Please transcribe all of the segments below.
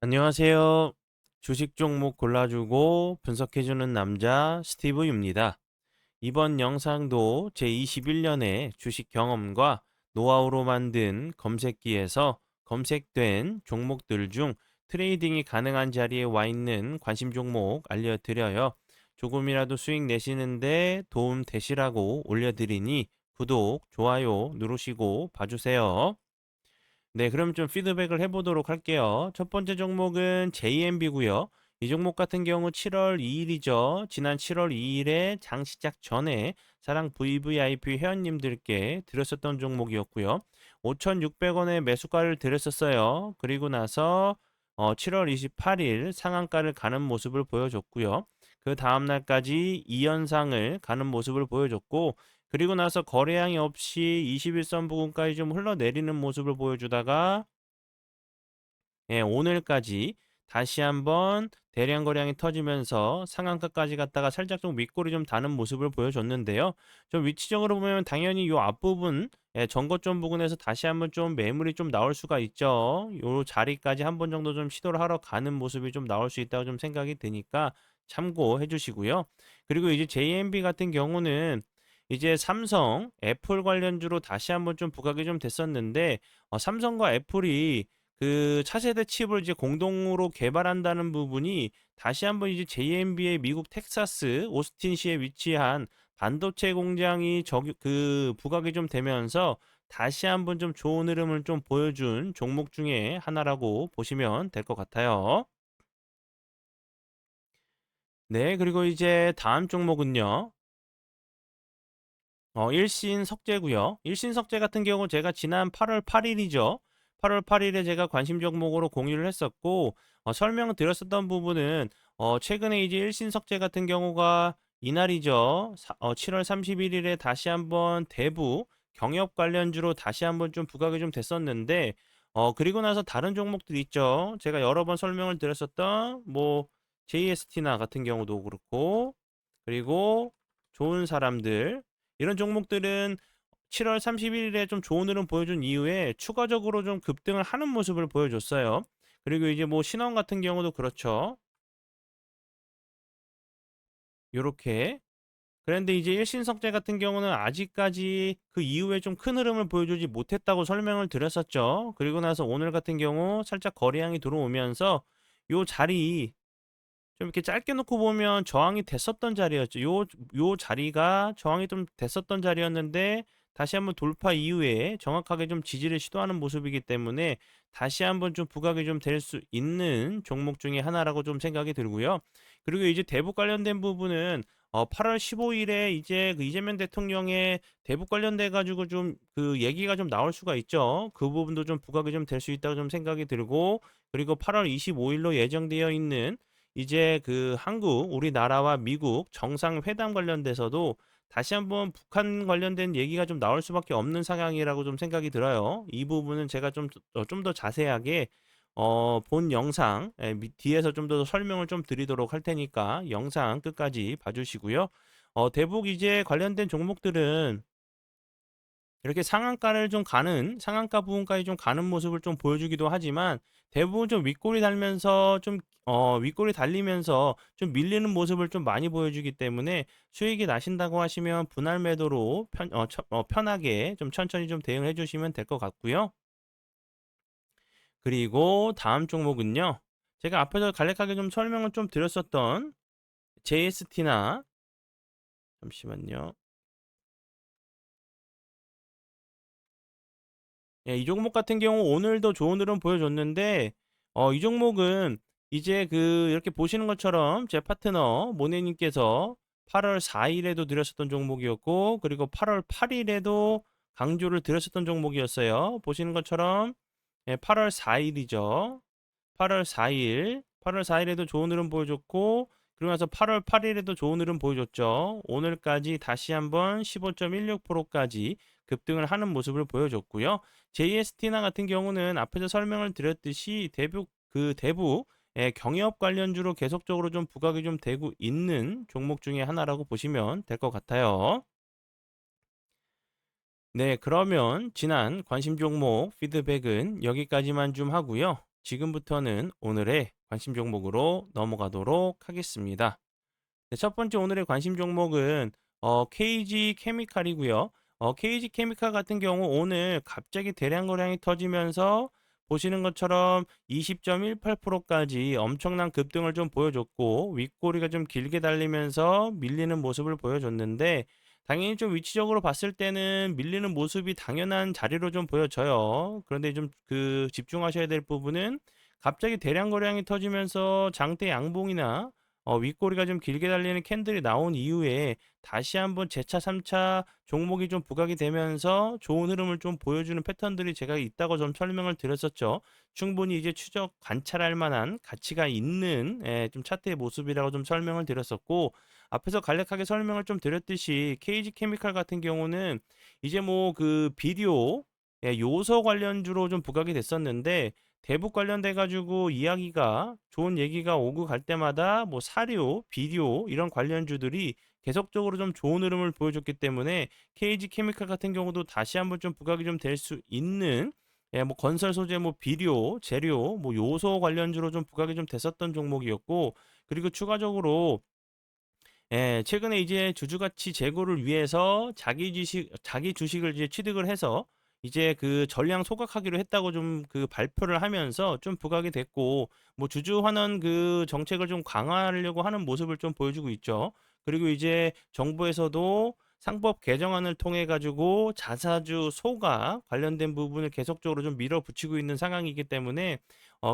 안녕하세요. 주식 종목 골라주고 분석해주는 남자 스티브입니다. 이번 영상도 제21년의 주식 경험과 노하우로 만든 검색기에서 검색된 종목들 중 트레이딩이 가능한 자리에 와 있는 관심 종목 알려드려요. 조금이라도 수익 내시는데 도움 되시라고 올려드리니 구독, 좋아요 누르시고 봐주세요. 네, 그럼 좀 피드백을 해보도록 할게요. 첫 번째 종목은 JMB고요. 이 종목 같은 경우 7월 2일이죠. 지난 7월 2일에 장 시작 전에 사랑 VVIP 회원님들께 드렸었던 종목이었고요. 5,600원에 매수가를 드렸었어요. 그리고 나서 7월 28일 상한가를 가는 모습을 보여줬고요. 그 다음날까지 2연상을 가는 모습을 보여줬고, 그리고 나서 거래량이 없이 21선 부근까지 좀 흘러내리는 모습을 보여주다가 오늘까지 다시 한번 대량 거래량이 터지면서 상한가까지 갔다가 살짝 좀 윗골이 좀 다는 모습을 보여줬는데요. 좀 위치적으로 보면 당연히 이 앞부분 전고점 부근에서 다시 한번 좀 매물이 좀 나올 수가 있죠. 요 자리까지 한 번 정도 좀 시도를 하러 가는 모습이 좀 나올 수 있다고 좀 생각이 드니까 참고해 주시고요. 그리고 이제 JMB 같은 경우는 이제 삼성, 애플 관련주로 다시 한번 좀 부각이 좀 됐었는데, 삼성과 애플이 그 차세대 칩을 이제 공동으로 개발한다는 부분이 다시 한번 이제 JMB의 미국 텍사스 오스틴시에 위치한 반도체 공장이 부각이 좀 되면서 다시 한번 좀 좋은 흐름을 좀 보여준 종목 중에 하나라고 보시면 될 것 같아요. 네, 그리고 이제 다음 종목은요. 일신석재고요. 일신석재 같은 경우 제가 지난 8월 8일이죠. 8월 8일에 제가 관심 종목으로 공유를 했었고, 설명을 드렸었던 부분은 최근에 이제 일신석재 같은 경우가 이날이죠. 7월 31일에 다시 한번 대부 경협 관련주로 다시 한번 좀 부각이 좀 됐었는데, 그리고 나서 다른 종목들 있죠. 제가 여러 번 설명을 드렸었던 뭐 JST나 같은 경우도 그렇고, 그리고 좋은 사람들 이런 종목들은 7월 31일에 좀 좋은 흐름 보여준 이후에 추가적으로 좀 급등을 하는 모습을 보여줬어요. 그리고 이제 뭐 신원 같은 경우도 그렇죠. 요렇게. 그런데 이제 일신석재 같은 경우는 아직까지 그 이후에 좀 큰 흐름을 보여주지 못했다고 설명을 드렸었죠. 그리고 나서 오늘 같은 경우 살짝 거래량이 들어오면서 요 자리 좀 이렇게 짧게 놓고 보면 저항이 됐었던 자리였죠. 요 자리가 저항이 좀 됐었던 자리였는데 다시 한번 돌파 이후에 정확하게 좀 지지를 시도하는 모습이기 때문에 다시 한번 좀 부각이 좀 될 수 있는 종목 중에 하나라고 좀 생각이 들고요. 그리고 이제 대북 관련된 부분은 8월 15일에 이제 그 이재명 대통령의 대북 관련돼 가지고 좀 그 얘기가 좀 나올 수가 있죠. 그 부분도 좀 부각이 좀 될 수 있다고 좀 생각이 들고, 그리고 8월 25일로 예정되어 있는 이제 그 한국, 우리나라와 미국 정상회담 관련돼서도 다시 한번 북한 관련된 얘기가 좀 나올 수밖에 없는 상황이라고 좀 생각이 들어요. 이 부분은 제가 좀 더 자세하게 본 영상 뒤에서 좀 더 설명을 좀 드리도록 할 테니까 영상 끝까지 봐주시고요. 대북 이제 관련된 종목들은 이렇게 상한가 부분까지 좀 가는 모습을 좀 보여주기도 하지만 대부분 좀 윗골이 달리면서 좀 밀리는 모습을 좀 많이 보여주기 때문에 수익이 나신다고 하시면 분할 매도로 편하게 좀 천천히 좀 대응해 주시면 될 것 같고요. 그리고 다음 종목은요. 제가 앞에서 간략하게 좀 설명을 좀 드렸었던 JST나 잠시만요. 예, 이 종목 같은 경우 오늘도 좋은 흐름 보여줬는데, 이 종목은 이제 이렇게 보시는 것처럼 제 파트너 모네님께서 8월 4일에도 드렸었던 종목이었고, 그리고 8월 8일에도 강조를 드렸었던 종목이었어요. 보시는 것처럼 8월 4일이죠. 8월 4일, 8월 4일에도 좋은 흐름 보여줬고, 그리고 나서 8월 8일에도 좋은 흐름 보여줬죠. 오늘까지 다시 한번 15.16%까지 급등을 하는 모습을 보여줬고요. JST나 같은 경우는 앞에서 설명을 드렸듯이 대북 경협 관련주로 계속적으로 좀 부각이 좀 되고 있는 종목 중에 하나라고 보시면 될 것 같아요. 네, 그러면 지난 관심 종목 피드백은 여기까지만 좀 하고요. 지금부터는 오늘의 관심 종목으로 넘어가도록 하겠습니다. 네, 첫 번째 오늘의 관심 종목은 KG 케미칼이고요. KG 케미칼 같은 경우 오늘 갑자기 대량 거래량이 터지면서 보시는 것처럼 20.18%까지 엄청난 급등을 좀 보여줬고 윗꼬리가 좀 길게 달리면서 밀리는 모습을 보여줬는데 당연히 좀 위치적으로 봤을 때는 밀리는 모습이 당연한 자리로 좀 보여져요. 그런데 좀 집중하셔야 될 부분은 갑자기 대량 거래량이 터지면서 장대 양봉이나 윗꼬리가 좀 길게 달리는 캔들이 나온 이후에 다시 한번 재차 3차 종목이 좀 부각이 되면서 좋은 흐름을 좀 보여주는 패턴들이 제가 있다고 좀 설명을 드렸었죠. 충분히 이제 추적 관찰할 만한 가치가 있는 좀 차트의 모습이라고 좀 설명을 드렸었고 앞에서 간략하게 설명을 좀 드렸듯이 KG 케미칼 같은 경우는 이제 뭐 비료 요소 관련주로 좀 부각이 됐었는데 대북 관련돼 가지고 이야기가 좋은 얘기가 오고 갈 때마다 뭐 사료, 비료 이런 관련주들이 계속적으로 좀 좋은 흐름을 보여줬기 때문에 KG 케미칼 같은 경우도 다시 한번 좀 부각이 좀 될 수 있는 뭐 건설 소재 뭐 비료, 재료, 뭐 요소 관련주로 좀 부각이 좀 됐었던 종목이었고 그리고 추가적으로 최근에 이제 주주가치 제고를 위해서 자기 주식을 이제 취득을 해서 이제 전량 소각하기로 했다고 좀 발표를 하면서 좀 부각이 됐고, 뭐 주주 환원 정책을 좀 강화하려고 하는 모습을 좀 보여주고 있죠. 그리고 이제 정부에서도 상법 개정안을 통해 가지고 자사주 소각 관련된 부분을 계속적으로 좀 밀어붙이고 있는 상황이기 때문에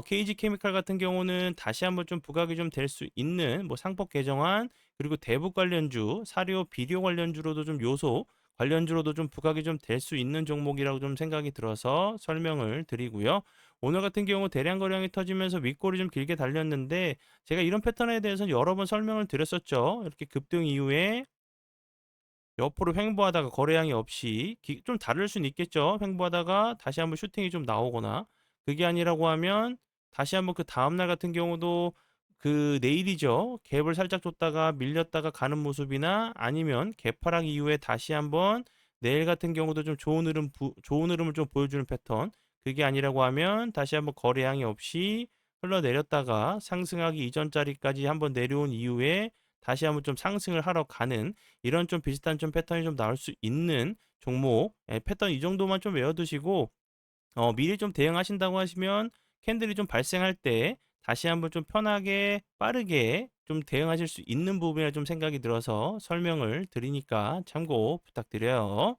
KG 케미칼 같은 경우는 다시 한번 좀 부각이 좀 될 수 있는 뭐 상법 개정안 그리고 대북 관련주, 사료, 비료 관련주로도 좀 요소 관련주로도 좀 부각이 좀 될 수 있는 종목이라고 좀 생각이 들어서 설명을 드리고요. 오늘 같은 경우 대량 거래량이 터지면서 윗골이 좀 길게 달렸는데 제가 이런 패턴에 대해서 여러 번 설명을 드렸었죠. 이렇게 급등 이후에 옆으로 횡보하다가 거래량이 없이 좀 다를 수는 있겠죠. 횡보하다가 다시 한번 슈팅이 좀 나오거나 그게 아니라고 하면 다시 한번 다음 날 같은 경우도 내일이죠. 갭을 살짝 줬다가 밀렸다가 가는 모습이나 아니면 개파락 이후에 다시 한번 내일 같은 경우도 좀 좋은 흐름을 좀 보여주는 패턴. 그게 아니라고 하면 다시 한번 거래량이 없이 흘러내렸다가 상승하기 이전 자리까지 한번 내려온 이후에 다시 한번 좀 상승을 하러 가는 이런 좀 비슷한 좀 패턴이 좀 나올 수 있는 종목 패턴 이 정도만 좀 외워두시고 미리 좀 대응하신다고 하시면 캔들이 좀 발생할 때 다시 한번 좀 편하게 빠르게 좀 대응하실 수 있는 부분이라 좀 생각이 들어서 설명을 드리니까 참고 부탁드려요.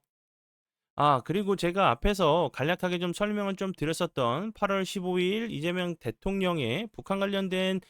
그리고 제가 앞에서 간략하게 좀 설명을 좀 드렸었던 8월 15일 이재명 대통령의 북한 관련된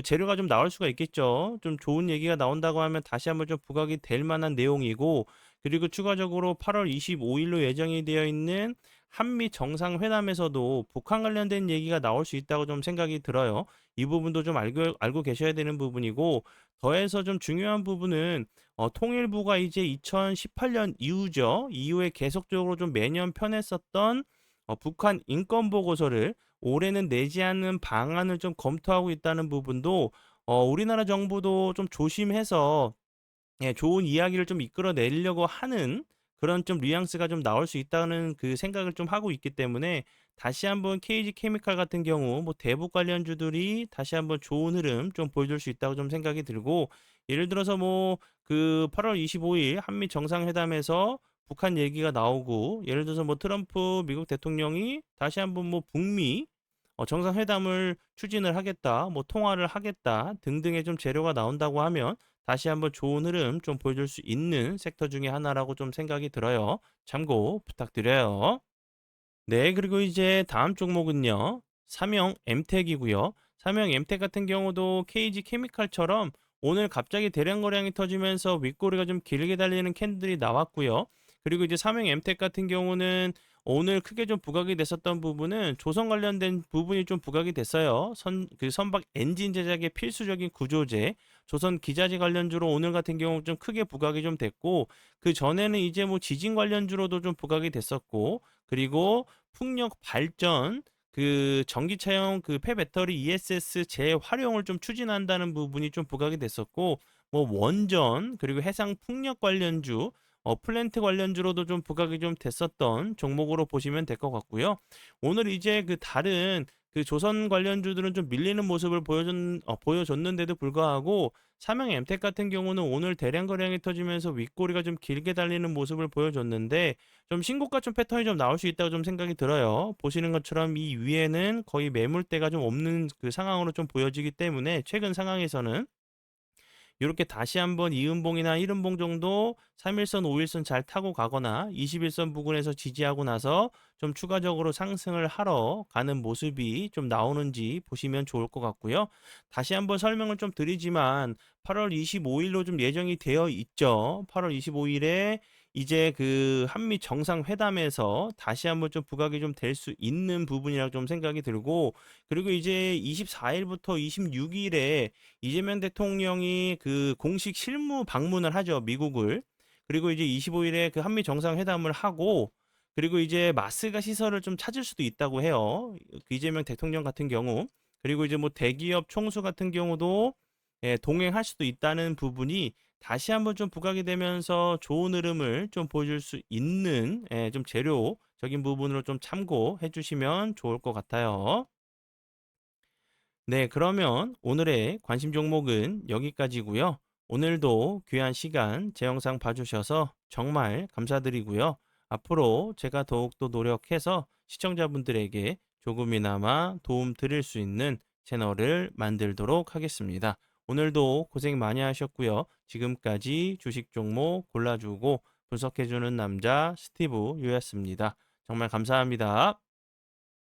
재료가 좀 나올 수가 있겠죠. 좀 좋은 얘기가 나온다고 하면 다시 한번 좀 부각이 될 만한 내용이고, 그리고 추가적으로 8월 25일로 예정이 되어 있는 한미 정상회담에서도 북한 관련된 얘기가 나올 수 있다고 좀 생각이 들어요. 이 부분도 좀 알고 계셔야 되는 부분이고, 더해서 좀 중요한 부분은 통일부가 이제 2018년 이후죠. 이후에 계속적으로 좀 매년 펴냈었던 북한 인권 보고서를 올해는 내지 않는 방안을 좀 검토하고 있다는 부분도 우리나라 정부도 좀 조심해서 좋은 이야기를 좀 이끌어내려고 하는 그런 좀 뉘앙스가 좀 나올 수 있다는 생각을 좀 하고 있기 때문에 다시 한번 KG 케미칼 같은 경우 뭐 대북 관련주들이 다시 한번 좋은 흐름 좀 보여줄 수 있다고 좀 생각이 들고 예를 들어서 뭐 8월 25일 한미 정상회담에서 북한 얘기가 나오고 예를 들어서 뭐 트럼프 미국 대통령이 다시 한번 뭐 북미 정상회담을 추진을 하겠다, 뭐 통화를 하겠다 등등의 좀 재료가 나온다고 하면 다시 한번 좋은 흐름 좀 보여줄 수 있는 섹터 중에 하나라고 좀 생각이 들어요. 참고 부탁드려요. 네, 그리고 이제 다음 종목은요. 삼형 엠텍이고요. 삼형 엠텍 같은 경우도 KG 케미칼처럼 오늘 갑자기 대량 거래량이 터지면서 윗꼬리가 좀 길게 달리는 캔들이 나왔고요. 그리고 이제 삼형 엠텍 같은 경우는 오늘 크게 좀 부각이 됐었던 부분은 조선 관련된 부분이 좀 부각이 됐어요. 선박 엔진 제작의 필수적인 구조재, 조선 기자재 관련주로 오늘 같은 경우 좀 크게 부각이 좀 됐고, 그 전에는 이제 뭐 지진 관련주로도 좀 부각이 됐었고, 그리고 풍력 발전 전기차용 폐배터리 ESS 재활용을 좀 추진한다는 부분이 좀 부각이 됐었고 뭐 원전 그리고 해상 풍력 관련주 플랜트 관련주로도 좀 부각이 좀 됐었던 종목으로 보시면 될 것 같고요. 오늘 이제 다른 그 조선 관련주들은 좀 밀리는 모습을 보여줬는데도 불구하고 삼성 엠텍 같은 경우는 오늘 대량 거래량이 터지면서 윗꼬리가 좀 길게 달리는 모습을 보여줬는데 좀 신고가 좀 패턴이 좀 나올 수 있다고 좀 생각이 들어요. 보시는 것처럼 이 위에는 거의 매물대가 좀 없는 그 상황으로 좀 보여지기 때문에 최근 상황에서는 요렇게 다시 한번 이음봉이나 1음봉 정도 3일선, 5일선 잘 타고 가거나 21선 부근에서 지지하고 나서 좀 추가적으로 상승을 하러 가는 모습이 좀 나오는지 보시면 좋을 것 같고요. 다시 한번 설명을 좀 드리지만 8월 25일로 좀 예정이 되어 있죠. 8월 25일에 이제 그 한미 정상회담에서 다시 한번 좀 부각이 좀 될 수 있는 부분이라고 좀 생각이 들고, 그리고 이제 24일부터 26일에 이재명 대통령이 그 공식 실무 방문을 하죠, 미국을. 그리고 이제 25일에 그 한미 정상회담을 하고, 그리고 이제 마스가 시설을 좀 찾을 수도 있다고 해요. 그 이재명 대통령 같은 경우. 그리고 이제 뭐 대기업 총수 같은 경우도 동행할 수도 있다는 부분이 다시 한번 좀 부각이 되면서 좋은 흐름을 좀 보여줄 수 있는 좀 재료적인 부분으로 좀 참고해 주시면 좋을 것 같아요. 네, 그러면 오늘의 관심 종목은 여기까지고요. 오늘도 귀한 시간 제 영상 봐주셔서 정말 감사드리고요. 앞으로 제가 더욱더 노력해서 시청자분들에게 조금이나마 도움 드릴 수 있는 채널을 만들도록 하겠습니다. 오늘도 고생 많이 하셨고요. 지금까지 주식 종목 골라주고 분석해주는 남자 스티브 유였습니다. 정말 감사합니다.